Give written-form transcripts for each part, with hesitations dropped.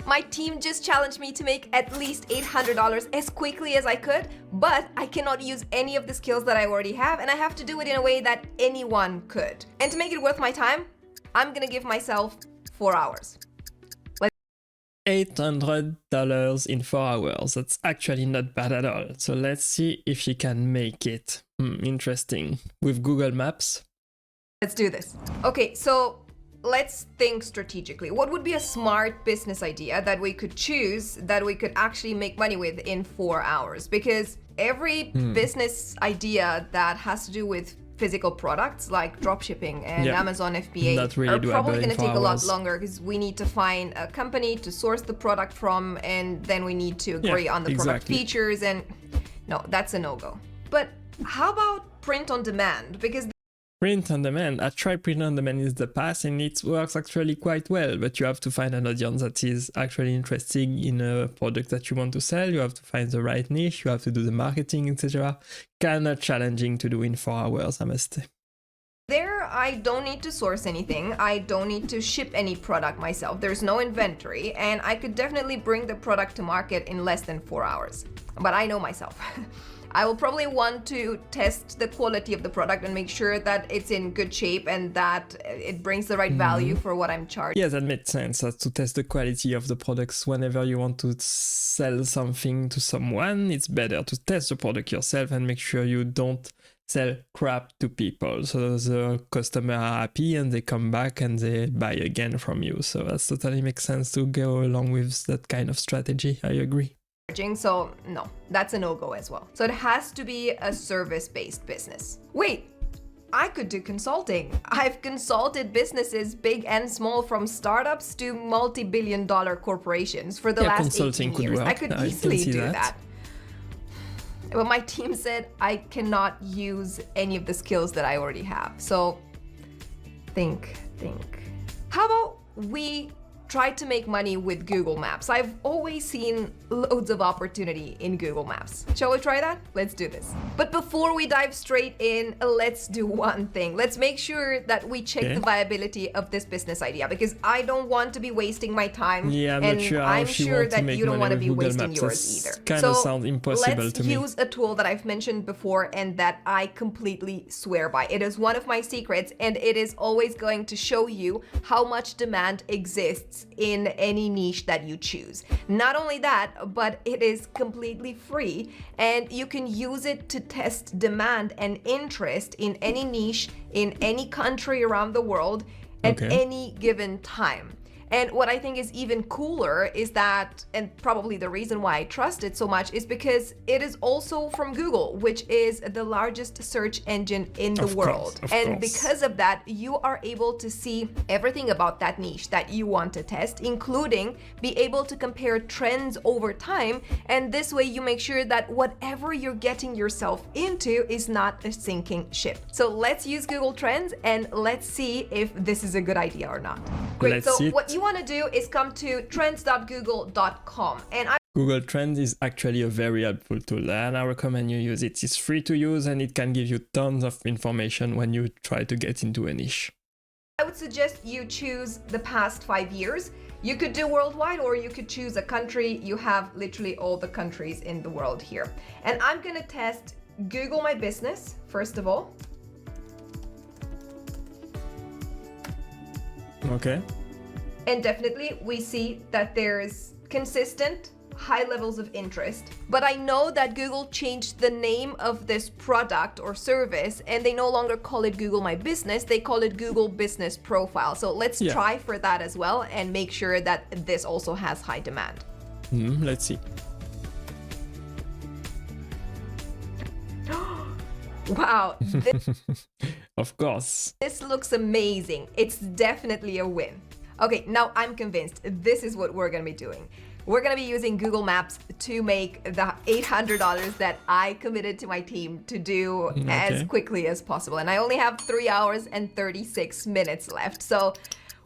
My team just challenged me to make at least $800 as quickly as I could, but I cannot use any of the skills that I already have, and I have to do it in a way that anyone could. And to make it worth my time, I'm gonna give myself 4 hours. $800 in 4 hours. That's actually not bad at all. So let's see if she can make it. Interesting. With Google Maps. Let's do this. Okay, so let's think strategically. What would be a smart business idea that we could choose that we could actually make money with in 4 hours? Because every business idea that has to do with physical products like dropshipping and Amazon FBA really are probably going to take a lot hours. longer because we need to find a company to source the product from, and then we need to agree on the product features, and no, that's a no-go. But how about print on demand? Because print on demand, I tried print on demand in the past and it works actually quite well, but you have to find an audience that is actually interested in a product that you want to sell. You have to find the right niche, you have to do the marketing, etc. Kind of challenging to do in 4 hours, I must say. there, I don't need to source anything. I don't need to ship any product myself. There's no inventory, and I could definitely bring the product to market in less than 4 hours. But I know myself. I will probably want to test the quality of the product and make sure that it's in good shape and that it brings the right value for what I'm charging. Yeah, that makes sense. That's to test the quality of the products. Whenever you want to sell something to someone, it's better to test the product yourself and make sure you don't sell crap to people. So the customer are happy and they come back and they buy again from you. So that totally makes sense to go along with that kind of strategy. I agree. So no, that's a no-go as well. So it has to be a service-based business. Wait, I could do consulting. I've consulted businesses big and small, from startups to multi-billion-dollar corporations for the last 18 years. I could easily do that. But my team said I cannot use any of the skills that I already have. So think. How about we try to make money with Google Maps? I've always seen loads of opportunity in Google Maps. Shall we try that? Let's do this. But before we dive straight in, let's do one thing. Let's make sure that we check the viability of this business idea, because I don't want to be wasting my time. Yeah, I'm sure that you don't want to be wasting yours either. Kind of sounds impossible to me. Let's use a tool that I've mentioned before and that I completely swear by. It is one of my secrets, and it is always going to show you how much demand exists in any niche that you choose. Not only that, but it is completely free, and you can use it to test demand and interest in any niche in any country around the world at any given time. And what I think is even cooler is that, and probably the reason why I trust it so much, is because it is also from Google, which is the largest search engine in the world. And because of that, you are able to see everything about that niche that you want to test, including be able to compare trends over time. And this way you make sure that whatever you're getting yourself into is not a sinking ship. So let's use Google Trends and let's see if this is a good idea or not. Great. So what you want to do is come to trends.google.com, and Google Trends is actually a very helpful tool, and I recommend you use it. It's free to use and it can give you tons of information when you try to get into a niche. I would suggest you choose the past 5 years. You could do worldwide, or you could choose a country. You have literally all the countries in the world here. And I'm going to test Google My Business first of all. Okay. And definitely we see that there's consistent high levels of interest. But I know that Google changed the name of this product or service, and they no longer call it Google My Business, they call it Google Business Profile. So let's try for that as well and make sure that this also has high demand. Let's see. Wow. Of course. This looks amazing. It's definitely a win. Okay, now I'm convinced this is what we're gonna be doing. We're gonna be using Google Maps to make the $800 that I committed to my team to do as quickly as possible. And I only have 3 hours and 36 minutes left, so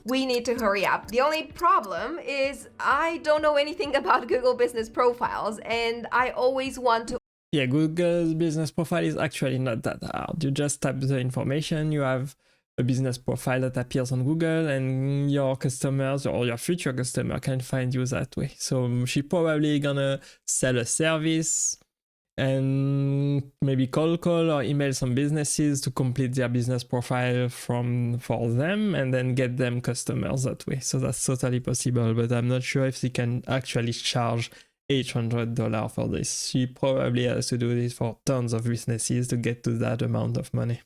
we need to hurry up. The only problem is I don't know anything about Google Business Profiles, and I always want to. Yeah, Google's business profile is actually not that hard. You just type the information, you have a business profile that appears on Google, and your customers or your future customer can find you that way. So she probably gonna sell a service and maybe call or email some businesses to complete their business profile for them, and then get them customers that way. So that's totally possible, but I'm not sure if she can actually charge $800 for this. She probably has to do this for tons of businesses to get to that amount of money.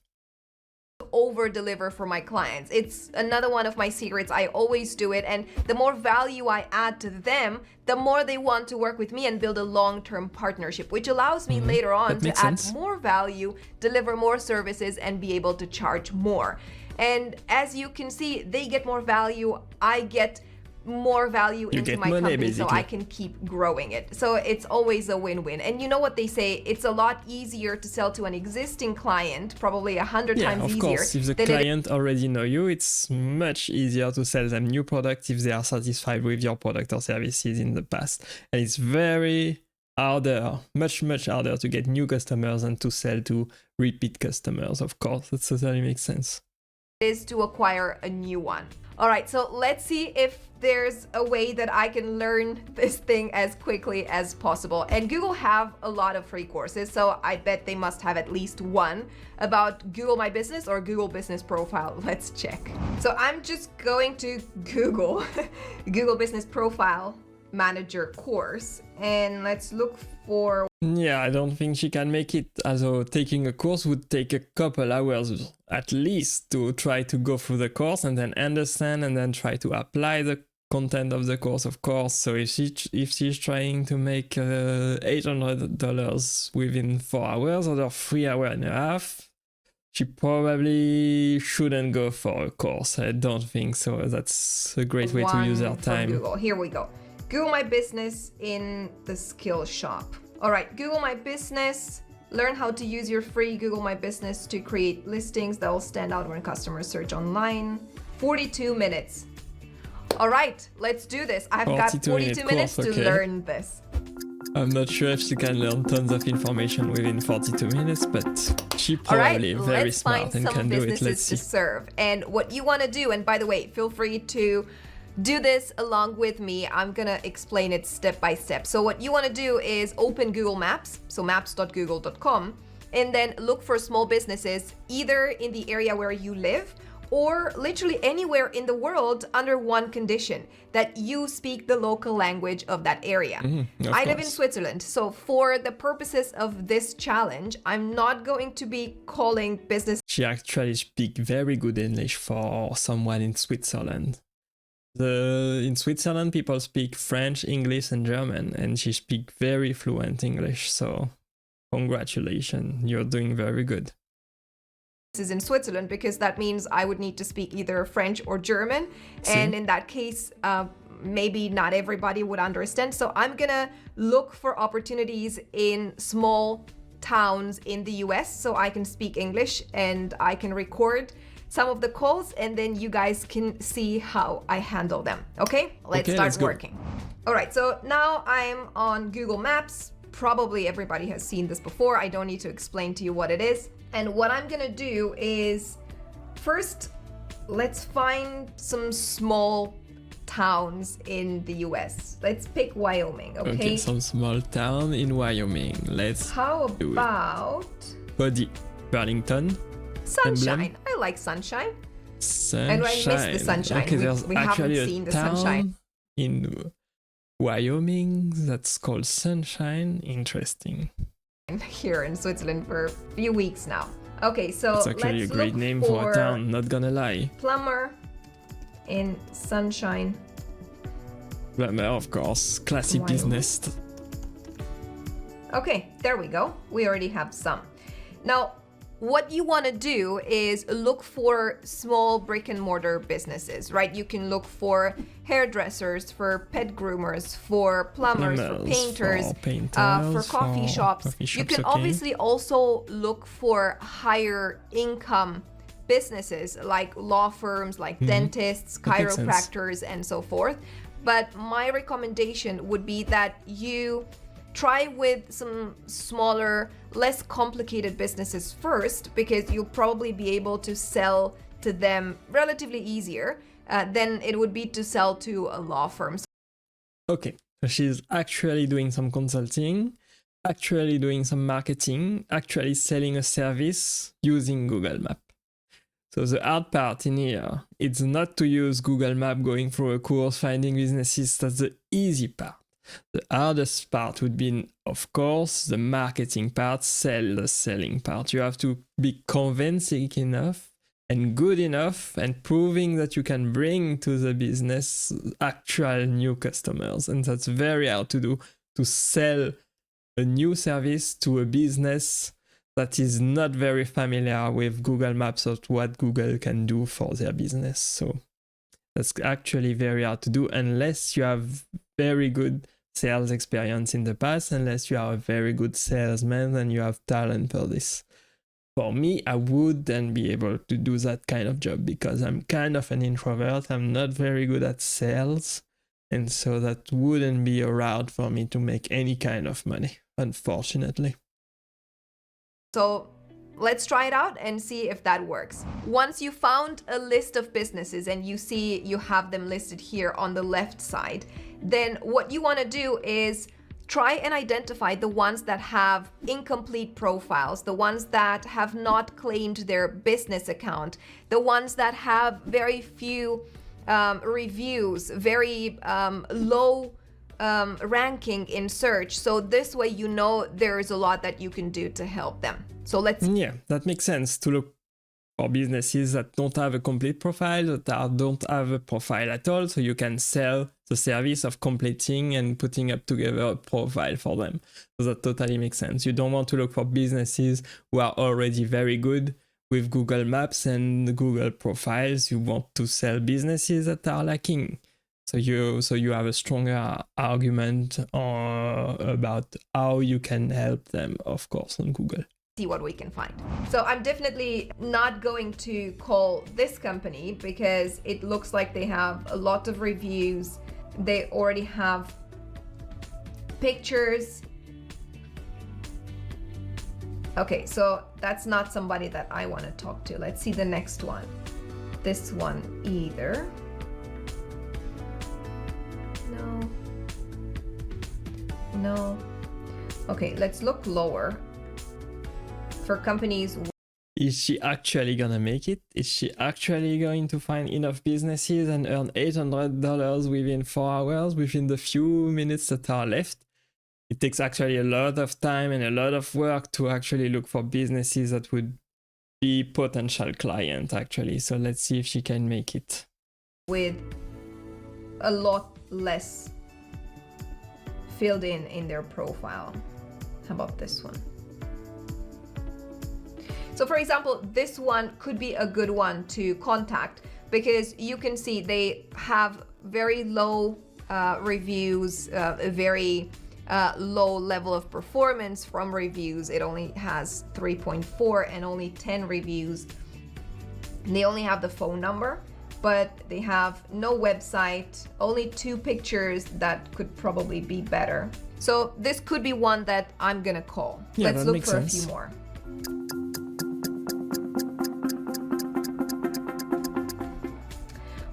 Over deliver for my clients. It's another one of my secrets. I always do it, and the more value I add to them, the more they want to work with me and build a long-term partnership, which allows me later on to add more value, deliver more services, and be able to charge more. And as you can see, they get more value, I get more value into my company, basically. So I can keep growing it. So it's always a win-win. And you know what they say, it's a lot easier to sell to an existing client, probably 100 times easier. Yeah, of course. If the client already know you, it's much easier to sell them new product if they are satisfied with your product or services in the past. And it's very harder, much harder to get new customers and to sell to repeat customers. Of course, that totally makes sense. Is to acquire a new one. All right, so let's see if there's a way that I can learn this thing as quickly as possible. And Google have a lot of free courses, so I bet they must have at least one about Google My Business or Google Business Profile. Let's check. So I'm just going to Google Google Business Profile Manager course, and let's look for... Yeah, I don't think she can make it, although taking a course would take a couple hours at least to try to go through the course and then understand and then try to apply the content of the course, of course. So if she's trying to make $800 within 4 hours or 3 hours and a half, she probably shouldn't go for a course. I don't think so. That's a great way to use her time. Google. Here we go. Google My Business in the skill shop. All right, Google My Business. Learn how to use your free Google My Business to create listings that will stand out when customers search online. 42 minutes. All right, let's do this. I've got 42 minutes to learn this. I'm not sure if she can learn tons of information within 42 minutes, but she probably very smart and can do it. Let's see. To serve. And what you want to do, and by the way, feel free to do this along with me. I'm gonna explain it step by step. So what you want to do is open Google Maps, so maps.google.com, and then look for small businesses either in the area where you live or literally anywhere in the world under one condition, that you speak the local language of that area. I live in Switzerland, so for the purposes of this challenge, I'm not going to be calling business. She actually speaks very good English for someone in Switzerland. In Switzerland, people speak French, English, and German, and she speaks very fluent English. So, congratulations, you're doing very good. This is in Switzerland because that means I would need to speak either French or German, and in that case, maybe not everybody would understand. So I'm gonna look for opportunities in small towns in the US so I can speak English and I can record some of the calls, and then you guys can see how I handle them. Okay, let's start working. All right, so now I'm on Google Maps. Probably everybody has seen this before. I don't need to explain to you what it is. And what I'm gonna do is first, let's find some small towns in the US. Let's pick Wyoming, okay? Okay, some small town in Wyoming. How about Body, Burlington. Sunshine. Emblem. I like sunshine. And I miss the sunshine. Okay, we haven't seen the sunshine in Wyoming that's called Sunshine. Interesting. Here in Switzerland for a few weeks now. Okay, so it's actually a great name for a town, not gonna lie. Plumber in Sunshine. Plumber, of course, classy business. Okay, there we go. We already have some. Now, what you want to do is look for small brick and mortar businesses, right? You can look for hairdressers, for pet groomers, for plumbers, for painters, for coffee shops. You can obviously also look for higher income businesses like law firms, like dentists, chiropractors, and so forth. But my recommendation would be that you try with some smaller, less complicated businesses first, because you'll probably be able to sell to them relatively easier than it would be to sell to a law firm. Okay, so she's actually doing some consulting, actually doing some marketing, actually selling a service using Google Map. So the hard part in here, it's not to use Google Map going through a course, finding businesses. That's the easy part. The hardest part would be, of course, the marketing part, the selling part. You have to be convincing enough and good enough and proving that you can bring to the business actual new customers. And that's very hard to do, to sell a new service to a business that is not very familiar with Google Maps or what Google can do for their business. So that's actually very hard to do unless you have very good sales experience in the past, unless you are a very good salesman and you have talent for this. For me, I wouldn't be able to do that kind of job because I'm kind of an introvert. I'm not very good at sales. And so that wouldn't be a route for me to make any kind of money, unfortunately. So let's try it out and see if that works. Once you found a list of businesses and you see you have them listed here on the left side, then what you want to do is try and identify the ones that have incomplete profiles, the ones that have not claimed their business account, the ones that have very few reviews, very low ranking in search. So this way, you know, there is a lot that you can do to help them. So let's... Yeah, that makes sense to look for businesses that don't have a complete profile, that don't have a profile at all. So you can sell the service of completing and putting up together a profile for them. So that totally makes sense. You don't want to look for businesses who are already very good with Google Maps and Google profiles. You want to sell businesses that are lacking. So you have a stronger argument about how you can help them, of course, on Google. See what we can find. So I'm definitely not going to call this company because it looks like they have a lot of reviews. They already have pictures. Okay, so that's not somebody that I want to talk to. Let's see the next one. This one either. No. Okay, let's look lower for companies. Is she actually gonna make it? Is she actually going to find enough businesses and earn $800 within 4 hours, within the few minutes that are left? It takes actually a lot of time and a lot of work to actually look for businesses that would be potential clients, actually. So let's see if she can make it. With a lot less filled in their profile. How about this one? So for example, this one could be a good one to contact because you can see they have very low reviews, a very low level of performance from reviews. It only has 3.4 and only 10 reviews. They only have the phone number, but they have no website, only 2 pictures that could probably be better. So this could be one that I'm gonna call. Yeah, let's look for a few more.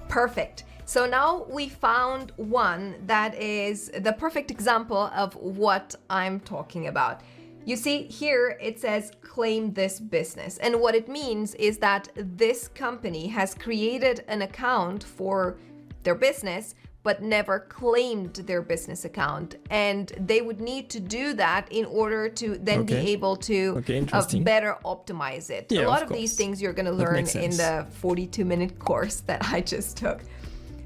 Perfect. So now we found one that is the perfect example of what I'm talking about. You see here it says claim this business, and what it means is that this company has created an account for their business but never claimed their business account, and they would need to do that in order to then be able to better optimize it. Yeah, a lot of these things you're going to learn in the 42-minute course that I just took.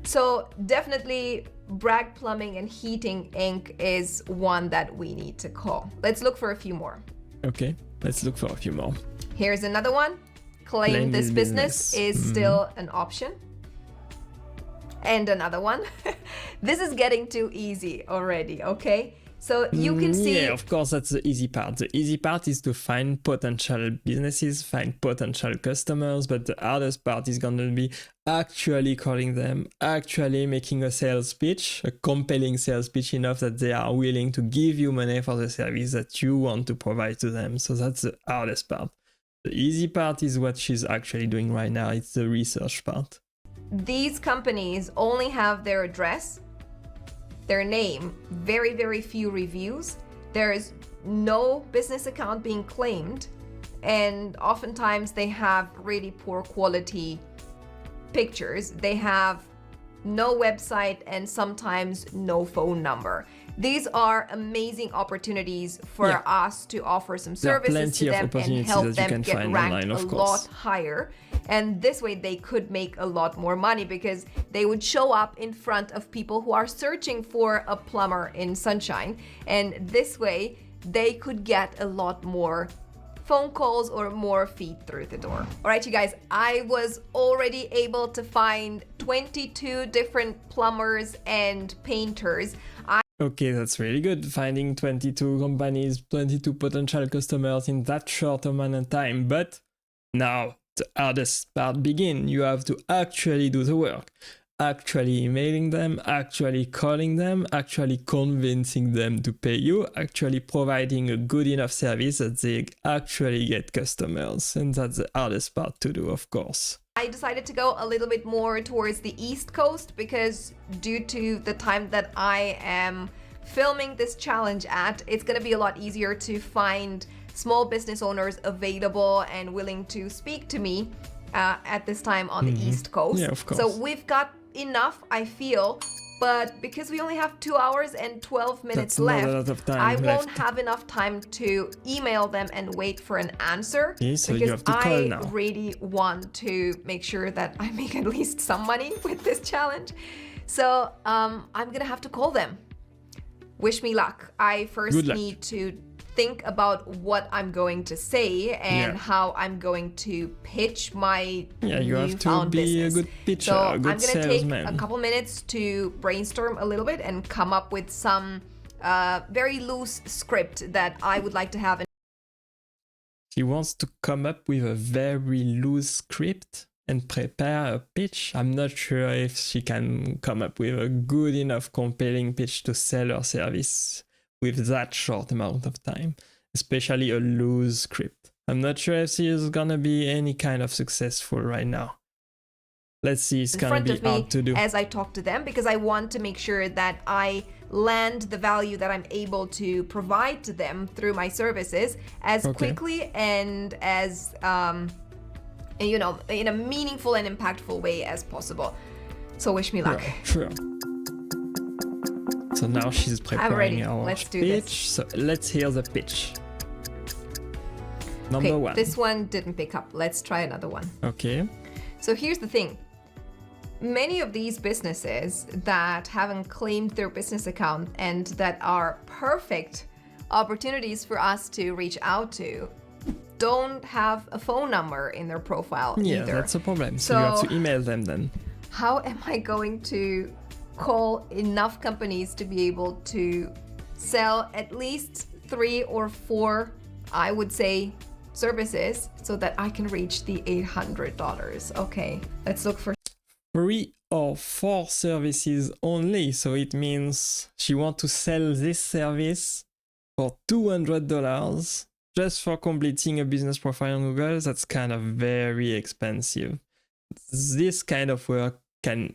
So definitely Bragg Plumbing and Heating Inc. is one that we need to call. Let's look for a few more. Okay, let's look for a few more. Here's another one. Claim this business is still an option. And another one. This is getting too easy already, okay? So you can see... Yeah, of course, that's the easy part. The easy part is to find potential businesses, find potential customers, but the hardest part is going to be actually calling them, actually making a sales pitch, a compelling sales pitch enough that they are willing to give you money for the service that you want to provide to them. So that's the hardest part. The easy part is what she's actually doing right now. It's the research part. These companies only have their address, their name, very, very few reviews. There is no business account being claimed, and oftentimes they have really poor quality pictures. They have no website and sometimes no phone number. These are amazing opportunities for us to offer some services to them and help them get ranked a lot higher. And this way they could make a lot more money because they would show up in front of people who are searching for a plumber in Sunshine. And this way they could get a lot more phone calls or more feet through the door. All right, you guys, I was already able to find 22 different plumbers and painters. Okay, that's really good. Finding 22 companies, 22 potential customers in that short amount of time. But now the hardest part begins. You have to actually do the work. Actually emailing them, actually calling them, actually convincing them to pay you, actually providing a good enough service that they actually get customers. And that's the hardest part to do, of course. I decided to go a little bit more towards the East Coast because due to the time that I am filming this challenge at, it's going to be a lot easier to find small business owners available and willing to speak to me at this time on the East Coast. Yeah, of course. So we've got enough, I feel, but because we only have 2 hours and 12 minutes left, I won't have enough time to email them and wait for an answer. Okay, so because you have to call now. I really want to make sure that I make at least some money with this challenge. So I'm gonna have to call them. Wish me luck. I first need to think about what I'm going to say and how I'm going to pitch my you have to be business. A good pitcher, so a good I'm gonna salesman. take a couple minutes to brainstorm a little bit and come up with some very loose script that I would like to have. She wants to come up with a very loose script and prepare a pitch. I'm not sure if she can come up with a good enough compelling pitch to sell her service with that short amount of time, especially a loose script. I'm not sure if she is gonna be any kind of successful right now. Let's see, it's gonna be hard to do. As I talk to them, because I want to make sure that I land the value that I'm able to provide to them through my services as quickly and as, you know, in a meaningful and impactful way as possible. So wish me luck. Sure. So now she's preparing our pitch. So let's hear the pitch. Number one. This one didn't pick up. Let's try another one. Okay. So here's the thing. Many of these businesses that haven't claimed their business account and that are perfect opportunities for us to reach out to don't have a phone number in their profile either. Yeah, that's a problem. So you have to email them then. How am I going to call enough companies to be able to sell at least 3 or 4, I would say, services so that I can reach the $800? Okay, let's look for 3 or 4 services only. So it means she wants to sell this service for $200 just for completing a business profile on Google. That's kind of very expensive. This kind of work can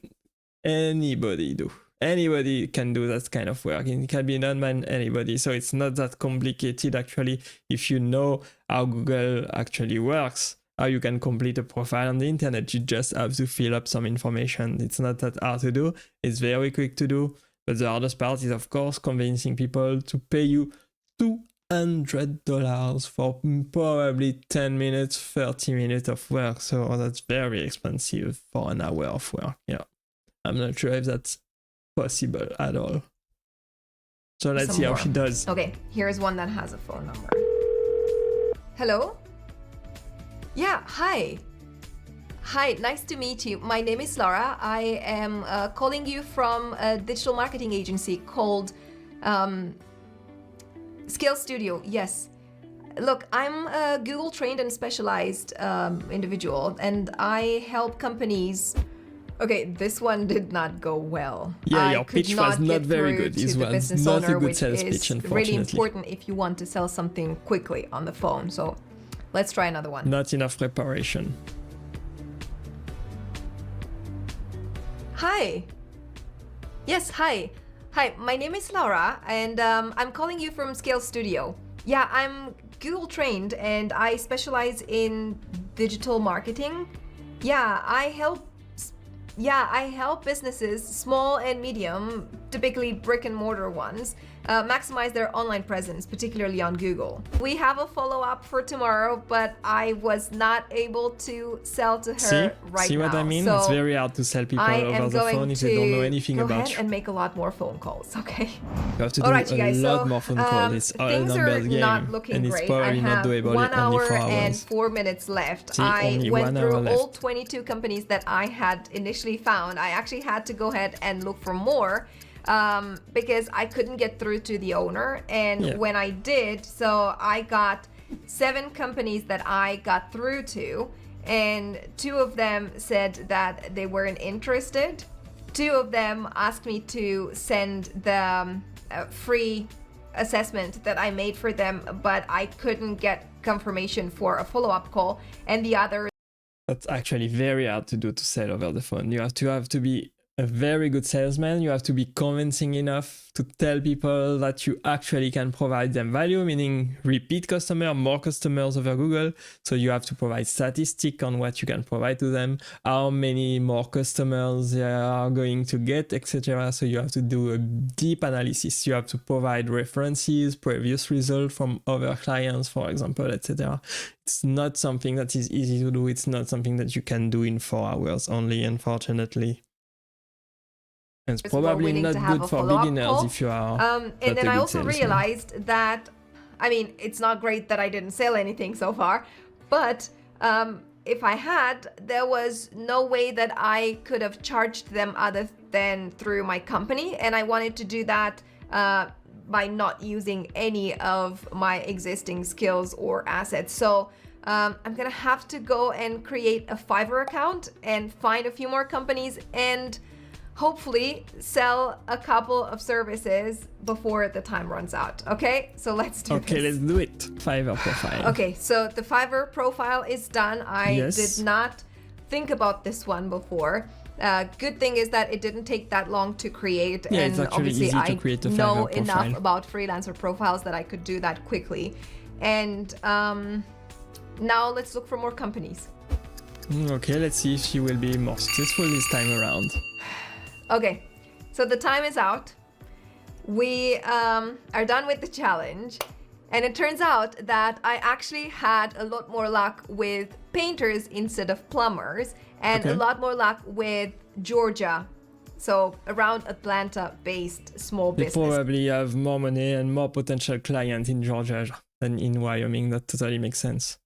anybody do. Anybody can do that kind of work. It can be done by anybody. So it's not that complicated actually if you know how Google actually works, how you can complete a profile on the internet. You just have to fill up some information. It's not that hard to do. It's very quick to do. But the hardest part is, of course, convincing people to pay you $200 for probably 10 minutes, 30 minutes of work. So that's very expensive for an hour of work. Yeah. I'm not sure if that's possible at all. So let's see how she does. Okay, here's one that has a phone number. Hello? Yeah, hi. Hi, nice to meet you. My name is Laura. I am calling you from a digital marketing agency called Scale Studio. Yes. Look, I'm a Google trained and specialized individual, and I help companies. Okay, this one did not go well. Yeah, your pitch was not very good. This was not a good sales pitch, unfortunately. Really important if you want to sell something quickly on the phone. So Let's try another one. Not enough preparation. Hi. Yes, hi. Hi, my name is Laura, and I'm calling you from Scale Studio. Yeah, I'm Google trained, and I specialize in digital marketing. Yeah, I help businesses, small and medium, typically brick and mortar ones, maximize their online presence, particularly on Google. We have a follow-up for tomorrow, but I was not able to sell to her right now. See what I mean? So it's very hard to sell people over the phone if they don't know anything go about ahead and make a lot more phone calls, okay? You have to do All right, you guys, a lot more phone calls. It's all a things are numbers game, not looking and it's great. probably I not have doable 1 only hour 4 hours. and 4 minutes left. See, I only went 1 through hour all left. 22 companies that I had initially found. I actually had to go ahead and look for more because I couldn't get through to the owner. And when I did, so I got 7 companies that I got through to, and 2 of them said that they weren't interested. 2 of them asked me to send the free assessment that I made for them, but I couldn't get confirmation for a follow-up call. And the other That's actually very hard to do, to sell over the phone. You have to be a very good salesman. You have to be convincing enough to tell people that you actually can provide them value, meaning repeat customer, more customers over Google. So you have to provide statistic on what you can provide to them, how many more customers they are going to get, etc. So you have to do a deep analysis. You have to provide references, previous results from other clients, for example, etc. It's not something that is easy to do. It's not something that you can do in 4 hours only, unfortunately. And it's probably not good for beginners if you are and then I also salesman. realized that, I mean, it's not great that I didn't sell anything so far, but if I had, there was no way that I could have charged them other than through my company, and I wanted to do that by not using any of my existing skills or assets. So I'm gonna have to go and create a Fiverr account and find a few more companies and hopefully sell a couple of services before the time runs out. Okay, so let's do this. Okay, let's do it. Fiverr profile. Okay, so the Fiverr profile is done. I did not think about this one before. Good thing is that it didn't take that long to create, Yeah, and it's actually obviously easy to I create a know Fiverr enough profile. about freelancer profiles that I could do that quickly. And now let's look for more companies. Okay, let's see if she will be more successful this time around. Okay, so the time is out. We are done with the challenge, and it turns out that I actually had a lot more luck with painters instead of plumbers, and a lot more luck with Georgia, so around Atlanta-based small They business. probably have more money and more potential clients in Georgia than in Wyoming. That totally makes sense.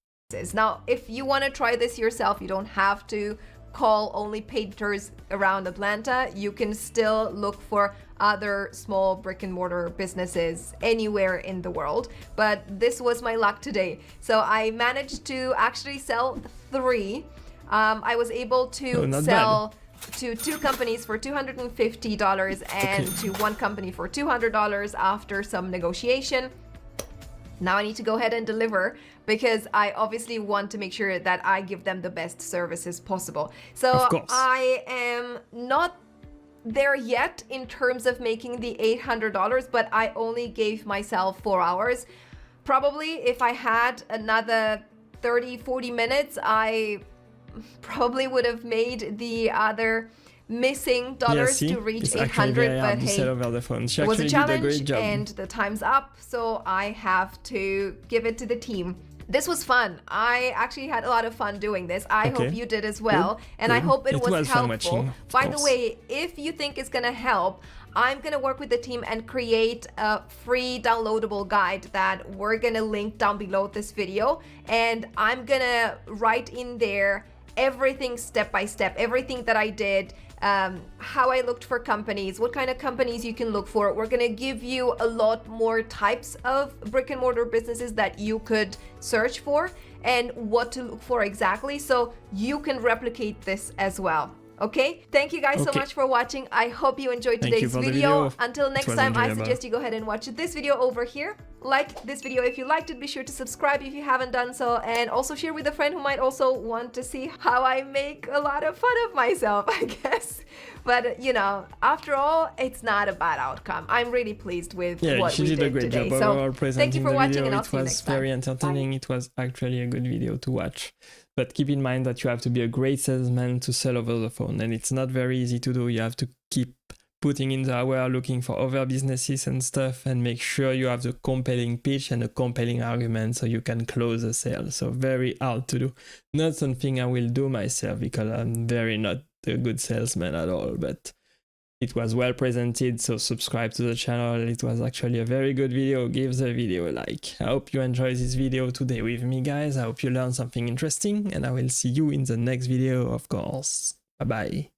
Now, if you want to try this yourself, you don't have to call only painters around Atlanta. You can still look for other small brick and mortar businesses anywhere in the world. But this was my luck today. So I managed to actually sell 3. I was able to sell to 2 companies for $250 and to 1 company for $200 after some negotiation. Now I need to go ahead and deliver because I obviously want to make sure that I give them the best services possible. So I am not there yet in terms of making the $800, but I only gave myself 4 hours. Probably if I had another 30-40 minutes, I probably would have made the other missing dollars to reach 800, but hey, it was a challenge and the time's up, so I have to give it to the team. This was fun. I actually had a lot of fun doing this. I hope you did as well, and I hope it was helpful. By the way, if you think it's gonna help, I'm gonna work with the team and create a free downloadable guide that we're gonna link down below this video, and I'm gonna write in there everything step by step, everything that I did, how I looked for companies, what kind of companies you can look for. We're gonna give you a lot more types of brick and mortar businesses that you could search for and what to look for exactly, so you can replicate this as well. Okay, thank you guys so Okay. much for watching. I hope you enjoyed Thank you today's for the video. video. Until It next was time, I enjoyable. suggest you go ahead and watch this video over here. Like this video if you liked it, be sure to subscribe if you haven't done so, and also share with a friend who might also want to see how I make a lot of fun of myself, I guess. But you know, after all, it's not a bad outcome. I'm really pleased with what she we did a great today. job So overall presenting thank you for the watching, video. and I'll It see you was next time. very entertaining. It was actually a good video to watch. But keep in mind that you have to be a great salesman to sell over the phone, and it's not very easy to do. You have to keep putting in the hour, looking for other businesses and stuff, and make sure you have the compelling pitch and a compelling argument so you can close a sale. So very hard to do. Not something I will do myself because I'm very not a good salesman at all, but it was well presented, so subscribe to the channel. It was actually a very good video. Give the video a like. I hope you enjoyed this video today with me, guys. I hope you learned something interesting, and I will see you in the next video, of course. Bye bye.